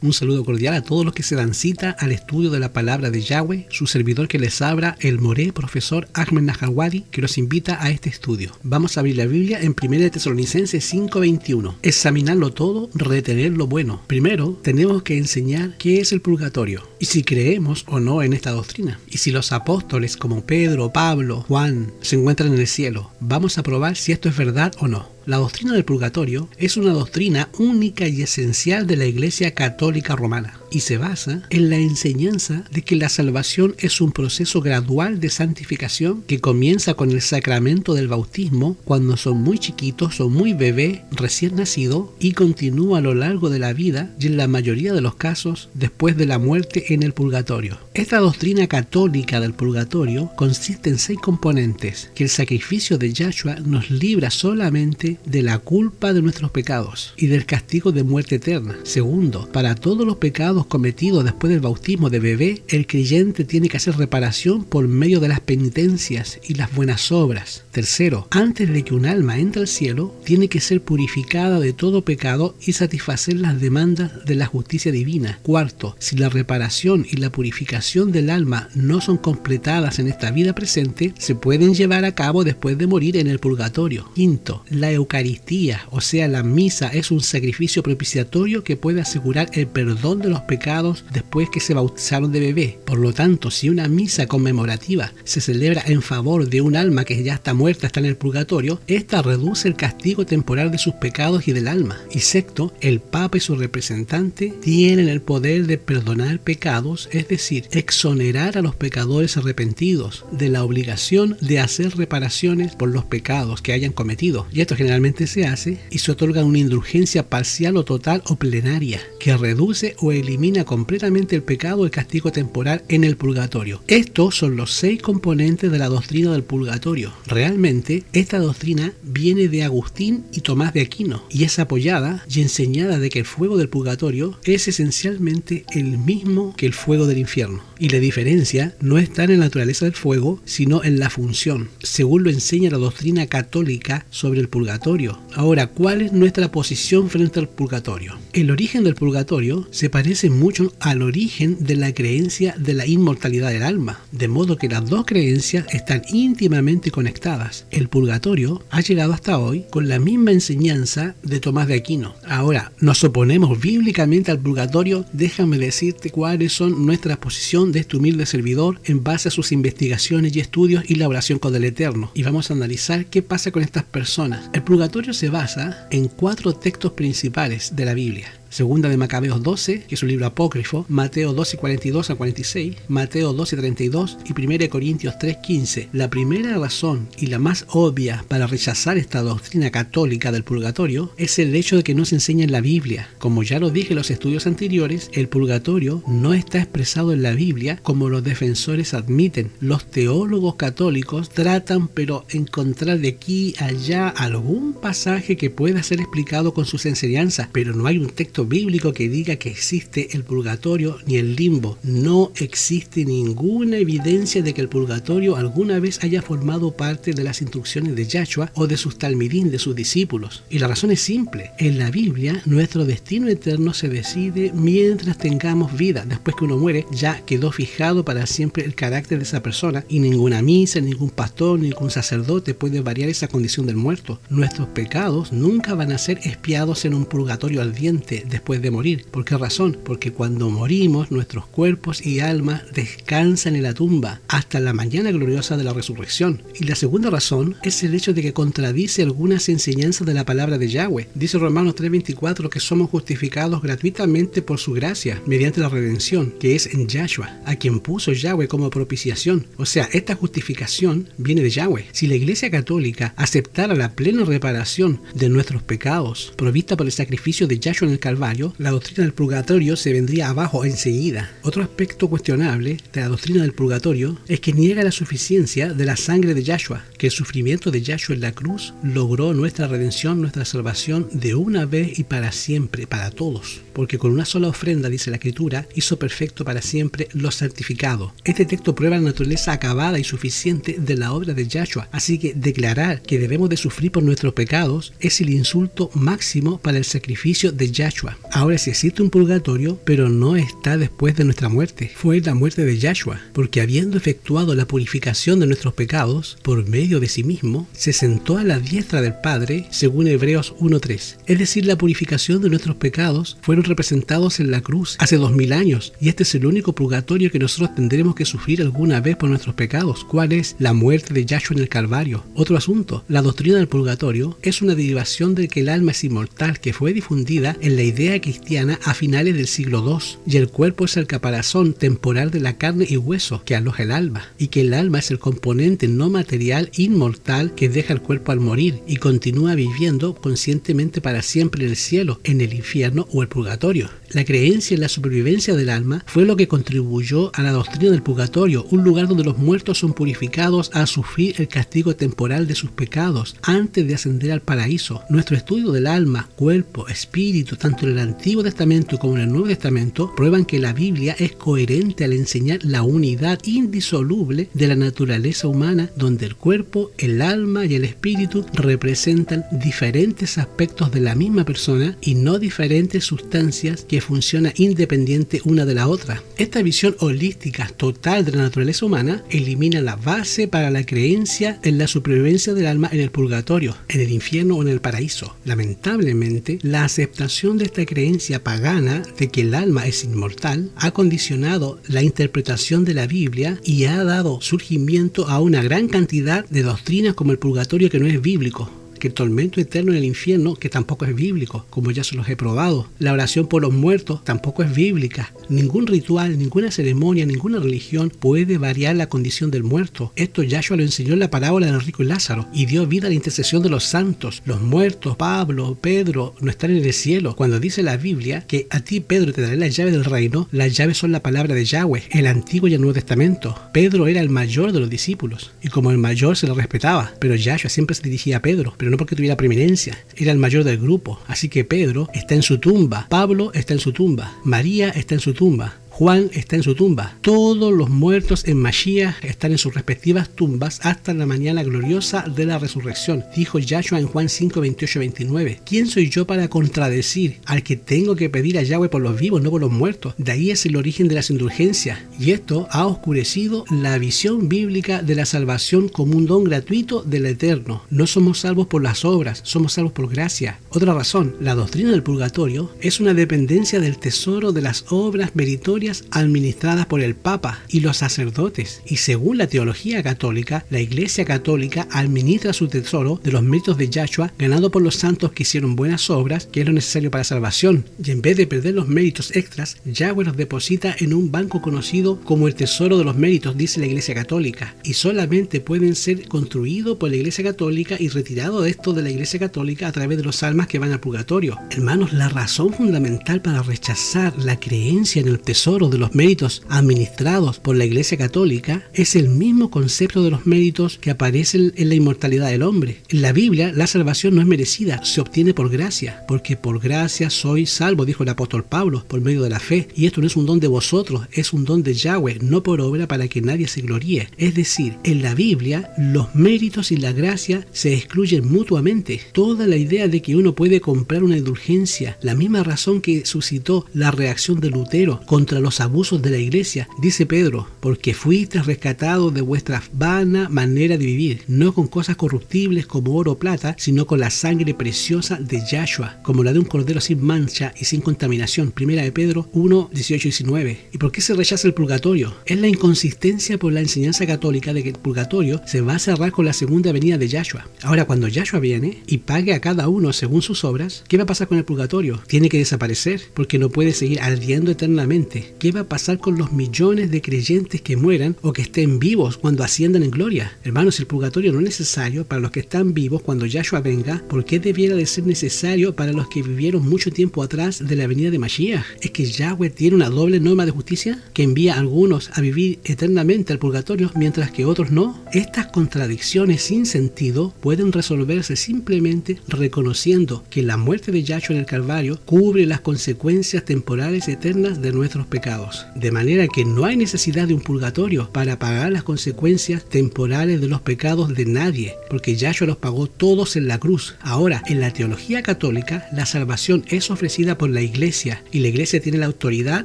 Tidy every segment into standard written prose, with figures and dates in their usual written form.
Un saludo cordial a todos los que se dan cita al estudio de la palabra de Yahweh, su servidor que les habla, el moré profesor Ahmed Nahawali, que los invita a este estudio. Vamos a abrir la Biblia en 1 Tesalonicenses 5:21. Examinarlo todo, retener lo bueno. Primero, tenemos que enseñar qué es el purgatorio y si creemos o no en esta doctrina. Y si los apóstoles como Pedro, Pablo, Juan se encuentran en el cielo, vamos a probar si esto es verdad o no. La doctrina del purgatorio es una doctrina única y esencial de la Iglesia Católica Romana y se basa en la enseñanza de que la salvación es un proceso gradual de santificación que comienza con el sacramento del bautismo cuando son muy chiquitos, son muy bebés, recién nacidos y continúa a lo largo de la vida y en la mayoría de los casos después de la muerte en el purgatorio. Esta doctrina católica del purgatorio consiste en 6 componentes: que el sacrificio de Yahshua nos libra solamente de la culpa de nuestros pecados y del castigo de muerte eterna. Segundo, para todos los pecados cometidos después del bautismo de bebé, el creyente tiene que hacer reparación por medio de las penitencias y las buenas obras. Tercero, antes de que un alma entre al cielo, tiene que ser purificada de todo pecado y satisfacer las demandas de la justicia divina. Cuarto, si la reparación y la purificación del alma no son completadas en esta vida presente, se pueden llevar a cabo después de morir en el purgatorio. Quinto, la Eucaristía, o sea la misa, es un sacrificio propiciatorio que puede asegurar el perdón de los pecados después que se bautizaron de bebé. Por lo tanto, si una misa conmemorativa se celebra en favor de un alma que ya está muerta, está en el purgatorio, esta reduce el castigo temporal de sus pecados y del alma. Y sexto, el Papa y su representante tienen el poder de perdonar pecados, es decir, exonerar a los pecadores arrepentidos de la obligación de hacer reparaciones por los pecados que hayan cometido. Y esto generalmente se hace y se otorga una indulgencia parcial o total o plenaria que reduce o elimina completamente el pecado o el castigo temporal en el purgatorio. Estos son los 6 componentes de la doctrina del purgatorio. Realmente, esta doctrina viene de Agustín y Tomás de Aquino y es apoyada y enseñada de que el fuego del purgatorio es esencialmente el mismo que el fuego del infierno. Y la diferencia no está en la naturaleza del fuego, sino en la función, según lo enseña la doctrina católica sobre el purgatorio. Ahora, ¿cuál es nuestra posición frente al purgatorio? El origen del purgatorio se parece mucho al origen de la creencia de la inmortalidad del alma, de modo que las dos creencias están íntimamente conectadas. El purgatorio ha llegado hasta hoy con la misma enseñanza de Tomás de Aquino. Ahora, nos oponemos bíblicamente al purgatorio. Déjame decirte cuáles son nuestras posiciones de este humilde servidor en base a sus investigaciones y estudios y la oración con el Eterno. Y vamos a analizar qué pasa con estas personas. El purgatorio se basa en 4 textos principales de la Biblia. Segunda de Macabeos 12, que es un libro apócrifo, Mateo 12:42 a 46, Mateo 12:32 y 1 Corintios 3:15. La primera razón y la más obvia para rechazar esta doctrina católica del purgatorio es el hecho de que no se enseña en la Biblia. Como ya lo dije en los estudios anteriores, el purgatorio no está expresado en la Biblia como los defensores admiten. Los teólogos católicos tratan pero encontrar de aquí a allá algún pasaje que pueda ser explicado con sus enseñanzas, pero no hay un texto bíblico que diga que existe el purgatorio ni el limbo. No existe ninguna evidencia de que el purgatorio alguna vez haya formado parte de las instrucciones de Yahshua o de sus talmidín, de sus discípulos. Y la razón es simple. En la Biblia, nuestro destino eterno se decide mientras tengamos vida. Después que uno muere, ya quedó fijado para siempre el carácter de esa persona y ninguna misa, ningún pastor, ningún sacerdote puede variar esa condición del muerto. Nuestros pecados nunca van a ser expiados en un purgatorio ardiente después de morir. ¿Por qué razón? Porque cuando morimos, nuestros cuerpos y almas descansan en la tumba hasta la mañana gloriosa de la resurrección. Y la segunda razón es el hecho de que contradice algunas enseñanzas de la palabra de Yahweh. Dice Romanos 3:24 que somos justificados gratuitamente por su gracia, mediante la redención, que es en Yahshua, a quien puso Yahweh como propiciación. O sea, esta justificación viene de Yahweh. Si la Iglesia Católica aceptara la plena reparación de nuestros pecados, provista por el sacrificio de Yahshua en el Calvario, la doctrina del purgatorio se vendría abajo enseguida. Otro aspecto cuestionable de la doctrina del purgatorio es que niega la suficiencia de la sangre de Yahshua, que el sufrimiento de Yahshua en la cruz logró nuestra redención, nuestra salvación de una vez y para siempre, para todos. Porque con una sola ofrenda, dice la Escritura, hizo perfecto para siempre los santificados. Este texto prueba la naturaleza acabada y suficiente de la obra de Yahshua. Así que declarar que debemos de sufrir por nuestros pecados es el insulto máximo para el sacrificio de Yahshua. Yahshua. Ahora sí existe un purgatorio, pero no está después de nuestra muerte. Fue la muerte de Yahshua, porque habiendo efectuado la purificación de nuestros pecados por medio de sí mismo, se sentó a la diestra del Padre, según Hebreos 1:3. Es decir, la purificación de nuestros pecados fueron representados en la cruz hace 2000 años, y este es el único purgatorio que nosotros tendremos que sufrir alguna vez por nuestros pecados. ¿Cuál es? La muerte de Yahshua en el Calvario. Otro asunto, la doctrina del purgatorio es una derivación de que el alma es inmortal, que fue difundida en la idea cristiana a finales del siglo II, y el cuerpo es el caparazón temporal de la carne y hueso que aloja el alma, y que el alma es el componente no material inmortal que deja el cuerpo al morir y continúa viviendo conscientemente para siempre en el cielo, en el infierno o el purgatorio. La creencia en la supervivencia del alma fue lo que contribuyó a la doctrina del purgatorio, un lugar donde los muertos son purificados a sufrir el castigo temporal de sus pecados antes de ascender al paraíso. Nuestro estudio del alma, cuerpo, espíritu, tanto en el Antiguo Testamento como en el Nuevo Testamento, prueban que la Biblia es coherente al enseñar la unidad indisoluble de la naturaleza humana, donde el cuerpo, el alma y el espíritu representan diferentes aspectos de la misma persona y no diferentes sustancias que funcionan independiente una de la otra. Esta visión holística total de la naturaleza humana elimina la base para la creencia en la supervivencia del alma en el purgatorio, en el infierno o en el paraíso. Lamentablemente, la aceptación de esta creencia pagana de que el alma es inmortal ha condicionado la interpretación de la Biblia y ha dado surgimiento a una gran cantidad de doctrinas como el purgatorio, que no es bíblico, que el tormento eterno en el infierno, que tampoco es bíblico, como ya se los he probado. La oración por los muertos tampoco es bíblica. Ningún ritual, ninguna ceremonia, ninguna religión puede variar la condición del muerto. Esto Yahshua lo enseñó en la parábola del rico y Lázaro, y dio vida a la intercesión de los santos. Los muertos, Pablo, Pedro, no están en el cielo. Cuando dice la Biblia que a ti, Pedro, te daré las llaves del reino, las llaves son la palabra de Yahweh, el Antiguo y el Nuevo Testamento. Pedro era el mayor de los discípulos, y como el mayor se le respetaba, pero Yahshua siempre se dirigía a Pedro, pero no porque tuviera preeminencia, era el mayor del grupo. Así que Pedro está en su tumba, Pablo está en su tumba, María está en su tumba, Juan está en su tumba. Todos los muertos en Mashiach están en sus respectivas tumbas hasta la mañana gloriosa de la resurrección. Dijo Yahshua en Juan 5, 28, 29. ¿Quién soy yo para contradecir al que tengo que pedir a Yahweh por los vivos, no por los muertos? De ahí es el origen de las indulgencias. Y esto ha oscurecido la visión bíblica de la salvación como un don gratuito del Eterno. No somos salvos por las obras, somos salvos por gracia. Otra razón, la doctrina del purgatorio es una dependencia del tesoro de las obras meritorias administradas por el Papa y los sacerdotes, y según la teología católica, la Iglesia Católica administra su tesoro de los méritos de Yahshua ganado por los santos que hicieron buenas obras, que es lo necesario para salvación, y en vez de perder los méritos extras, Yahweh los deposita en un banco conocido como el tesoro de los méritos, dice la Iglesia Católica, y solamente pueden ser construidos por la Iglesia Católica y retirados de esto de la Iglesia Católica a través de los almas que van al purgatorio. Hermanos, la razón fundamental para rechazar la creencia en el tesoro de los méritos administrados por la Iglesia Católica es el mismo concepto de los méritos que aparecen en la inmortalidad del hombre. En la Biblia, la salvación no es merecida, se obtiene por gracia, porque por gracia soy salvo, dijo el apóstol Pablo, por medio de la fe. Y esto no es un don de vosotros, es un don de Yahweh, no por obra para que nadie se gloríe. Es decir, en la Biblia, los méritos y la gracia se excluyen mutuamente. Toda la idea de que uno puede comprar una indulgencia, la misma razón que suscitó la reacción de Lutero contra los abusos de la iglesia, dice Pedro, porque fuiste rescatados de vuestra vana manera de vivir, no con cosas corruptibles como oro o plata, sino con la sangre preciosa de Yahshua, como la de un cordero sin mancha y sin contaminación. Primera de Pedro 1, 18 y 19. ¿Y por qué se rechaza el purgatorio? Es la inconsistencia por la enseñanza católica de que el purgatorio se va a cerrar con la segunda venida de Yahshua. Ahora, cuando Yahshua viene y pague a cada uno según sus obras, ¿qué va a pasar con el purgatorio? Tiene que desaparecer, porque no puede seguir ardiendo eternamente. ¿Qué va a pasar con los millones de creyentes que mueran o que estén vivos cuando asciendan en gloria? Hermanos, el purgatorio no es necesario para los que están vivos cuando Yahshua venga. ¿Por qué debiera de ser necesario para los que vivieron mucho tiempo atrás de la venida de Mashiach? ¿Es que Yahweh tiene una doble norma de justicia que envía a algunos a vivir eternamente al purgatorio mientras que otros no? Estas contradicciones sin sentido pueden resolverse simplemente reconociendo que la muerte de Yahshua en el Calvario cubre las consecuencias temporales eternas de nuestros pecados. pecados. De manera que no hay necesidad de un purgatorio para pagar las consecuencias temporales de los pecados de nadie, porque Yahshua los pagó todos en la cruz. Ahora, en la teología católica, la salvación es ofrecida por la Iglesia y la Iglesia tiene la autoridad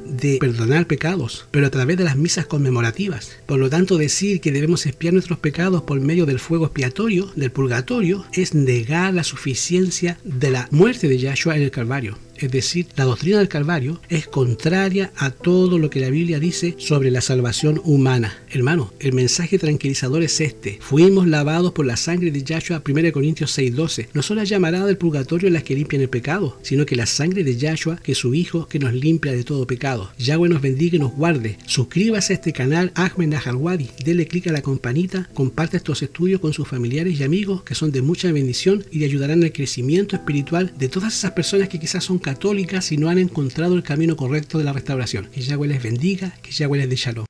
de perdonar pecados, pero a través de las misas conmemorativas. Por lo tanto, decir que debemos expiar nuestros pecados por medio del fuego expiatorio, del purgatorio, es negar la suficiencia de la muerte de Yahshua en el Calvario. Es decir, la doctrina del Calvario es contraria a todo lo que la Biblia dice sobre la salvación humana. Hermano, el mensaje tranquilizador es este: fuimos lavados por la sangre de Yahshua, 1 Corintios 6:12. No son las llamaradas del purgatorio las que limpian el pecado, sino que la sangre de Yahshua, que es su Hijo, que nos limpia de todo pecado. Yahweh nos bendiga y nos guarde. Suscríbase a este canal Ahmed Naharwadi, dele clic a la campanita, comparte estos estudios con sus familiares y amigos que son de mucha bendición y le ayudarán al crecimiento espiritual de todas esas personas que quizás son católicas y no han encontrado el camino correcto de la restauración. Que Yahweh les bendiga, que Yahweh les dé shalom.